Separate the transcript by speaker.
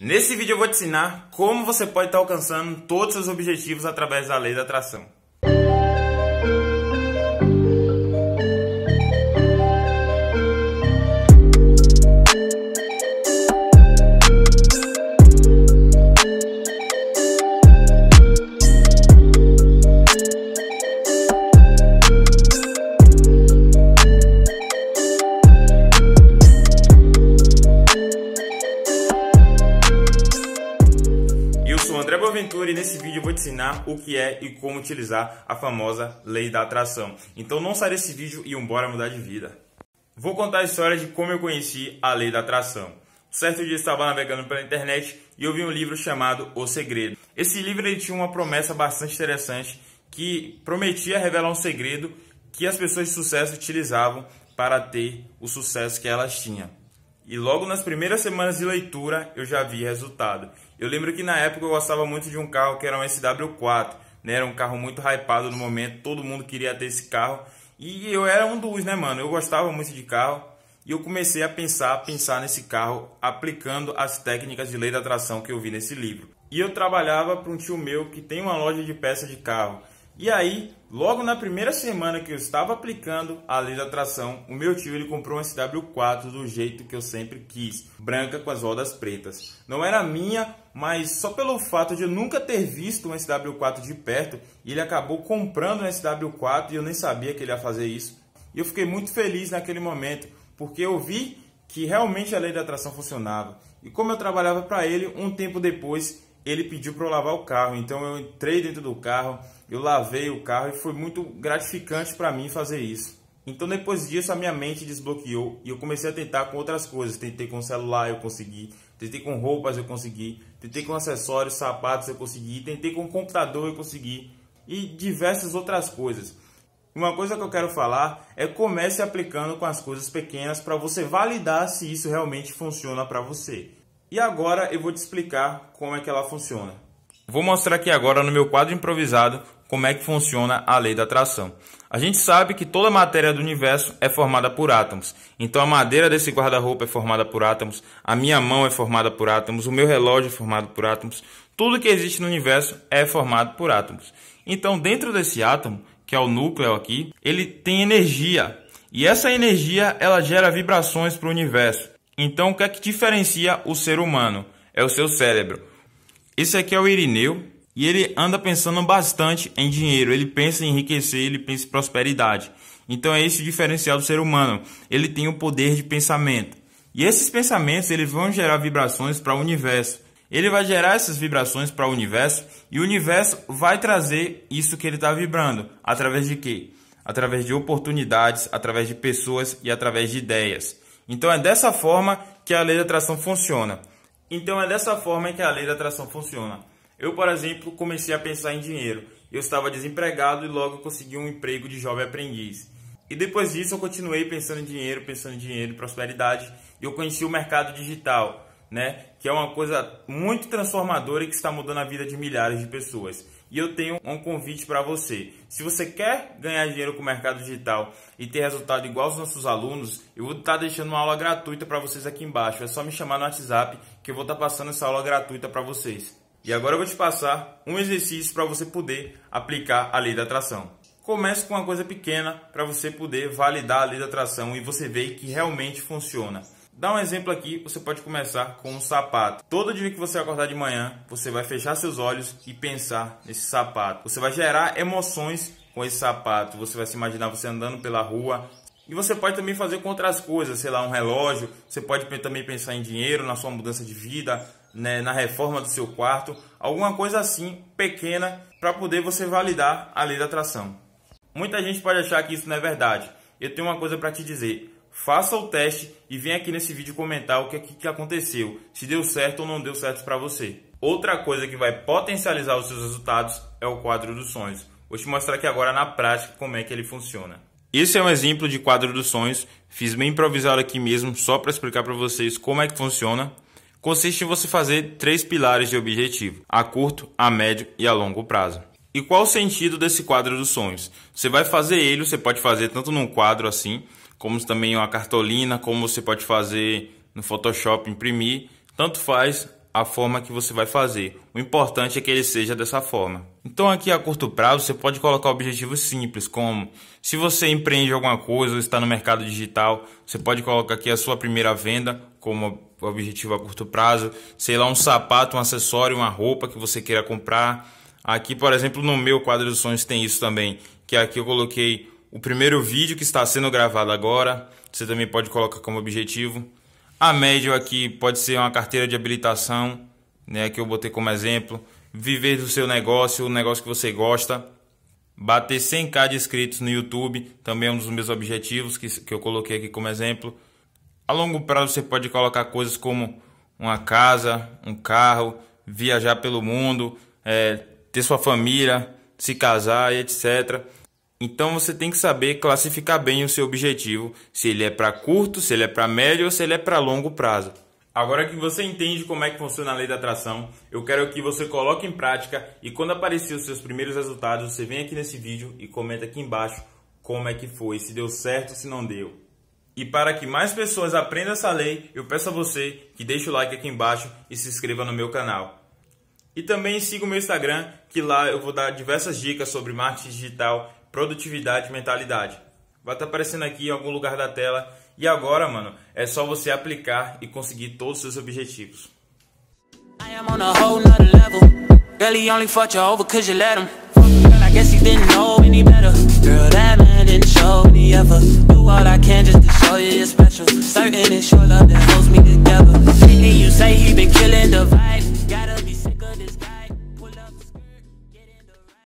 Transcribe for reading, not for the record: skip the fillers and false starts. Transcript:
Speaker 1: Nesse vídeo eu vou te ensinar como você pode estar alcançando todos os seus objetivos através da lei da atração. Eu sou André Boaventura e nesse vídeo eu vou te ensinar o que é e como utilizar a famosa lei da atração. Então não sai desse vídeo e bora mudar de vida. Vou contar a história de como eu conheci a lei da atração. Certo dia eu estava navegando pela internet e eu vi um livro chamado O Segredo. Esse livro ele tinha uma promessa bastante interessante que prometia revelar um segredo que as pessoas de sucesso utilizavam para ter o sucesso que elas tinham. E logo nas primeiras semanas de leitura eu já vi resultado. Eu lembro que na época eu gostava muito de um carro que era um SW4, né? Era um carro muito hypado no momento, todo mundo queria ter esse carro. E eu era um dos, né, mano? Eu gostava muito de carro e eu comecei a pensar nesse carro aplicando as técnicas de lei da atração que eu vi nesse livro. E eu trabalhava para um tio meu que tem uma loja de peça de carro. E aí, logo na primeira semana que eu estava aplicando a lei da atração, o meu tio ele comprou um SW4 do jeito que eu sempre quis, branca com as rodas pretas. Não era minha, mas só pelo fato de eu nunca ter visto um SW4 de perto, ele acabou comprando um SW4 e eu nem sabia que ele ia fazer isso. E eu fiquei muito feliz naquele momento, porque eu vi que realmente a lei da atração funcionava. E como eu trabalhava para ele, um tempo depois ele pediu para eu lavar o carro, então eu entrei dentro do carro, eu lavei o carro e foi muito gratificante para mim fazer isso. Então depois disso a minha mente desbloqueou e eu comecei a tentar com outras coisas. Tentei com celular, eu consegui. Tentei com roupas, eu consegui. Tentei com acessórios, sapatos, eu consegui. Tentei com computador, eu consegui. E diversas outras coisas. Uma coisa que eu quero falar é comece aplicando com as coisas pequenas para você validar se isso realmente funciona para você. E agora eu vou te explicar como é que ela funciona. Vou mostrar aqui agora no meu quadro improvisado como é que funciona a lei da atração. A gente sabe que toda a matéria do universo é formada por átomos. Então a madeira desse guarda-roupa é formada por átomos, a minha mão é formada por átomos, o meu relógio é formado por átomos. Tudo que existe no universo é formado por átomos. Então dentro desse átomo, que é o núcleo aqui, ele tem energia. E essa energia ela gera vibrações para o universo. Então o que é que diferencia o ser humano? É o seu cérebro. Esse aqui é o Irineu e ele anda pensando bastante em dinheiro. Ele pensa em enriquecer, ele pensa em prosperidade. Então é esse o diferencial do ser humano. Ele tem o poder de pensamento. E esses pensamentos eles vão gerar vibrações para o universo. Ele vai gerar essas vibrações para o universo e o universo vai trazer isso que ele está vibrando. Através de quê? Através de oportunidades, através de pessoas e através de ideias. Então é dessa forma que a lei da atração funciona. Eu, por exemplo, comecei a pensar em dinheiro. Eu estava desempregado e logo consegui um emprego de jovem aprendiz. E depois disso eu continuei pensando em dinheiro, prosperidade. E eu conheci o mercado digital, né? Que é uma coisa muito transformadora e que está mudando a vida de milhares de pessoas. E eu tenho um convite para você. Se você quer ganhar dinheiro com o mercado digital e ter resultado igual aos nossos alunos, eu vou estar deixando uma aula gratuita para vocês aqui embaixo. É só me chamar no WhatsApp que eu vou estar passando essa aula gratuita para vocês. E agora eu vou te passar um exercício para você poder aplicar a lei da atração. Comece com uma coisa pequena para você poder validar a lei da atração e você ver que realmente funciona. Dá um exemplo aqui, você pode começar com um sapato. Todo dia que você acordar de manhã, você vai fechar seus olhos e pensar nesse sapato. Você vai gerar emoções com esse sapato. Você vai se imaginar você andando pela rua. E você pode também fazer com outras coisas, sei lá, um relógio. Você pode também pensar em dinheiro, na sua mudança de vida, né, na reforma do seu quarto. Alguma coisa assim, pequena, para poder você validar a lei da atração. Muita gente pode achar que isso não é verdade. Eu tenho uma coisa para te dizer. Faça o teste e venha aqui nesse vídeo comentar o que aconteceu, se deu certo ou não deu certo para você. Outra coisa que vai potencializar os seus resultados é o quadro dos sonhos. Vou te mostrar aqui agora na prática como é que ele funciona. Esse é um exemplo de quadro dos sonhos, fiz bem improvisado aqui mesmo, só para explicar para vocês como é que funciona. Consiste em você fazer 3 pilares de objetivo, a curto, a médio e a longo prazo. E qual o sentido desse quadro dos sonhos? Você vai fazer ele, você pode fazer tanto num quadro assim, como também uma cartolina, como você pode fazer no Photoshop, imprimir, tanto faz a forma que você vai fazer. O importante é que ele seja dessa forma. Então aqui a curto prazo você pode colocar objetivos simples, como se você empreende alguma coisa ou está no mercado digital, você pode colocar aqui a sua primeira venda como objetivo a curto prazo, sei lá, um sapato, um acessório, uma roupa que você queira comprar. Aqui, por exemplo, no meu quadro dos sonhos tem isso também, que aqui eu coloquei o primeiro vídeo que está sendo gravado agora, você também pode colocar como objetivo. A médio aqui pode ser uma carteira de habilitação, né, que eu botei como exemplo. Viver do seu negócio, o negócio que você gosta. Bater 100k de inscritos no YouTube, também é um dos meus objetivos que eu coloquei aqui como exemplo. A longo prazo você pode colocar coisas como uma casa, um carro, viajar pelo mundo, ter sua família, se casar e etc. Então você tem que saber classificar bem o seu objetivo, se ele é para curto, se ele é para médio ou se ele é para longo prazo. Agora que você entende como é que funciona a lei da atração, eu quero que você coloque em prática e quando aparecer os seus primeiros resultados, você vem aqui nesse vídeo e comenta aqui embaixo como é que foi, se deu certo ou se não deu. E para que mais pessoas aprendam essa lei, eu peço a você que deixe o like aqui embaixo e se inscreva no meu canal. E também siga o meu Instagram, que lá eu vou dar diversas dicas sobre marketing digital, produtividade e mentalidade. Vai estar aparecendo aqui em algum lugar da tela. E agora, mano, é só você aplicar e conseguir todos os seus objetivos. I am on a whole nother level. Girl, he only fucked you over 'cause you let him. I guess he didn't know any better.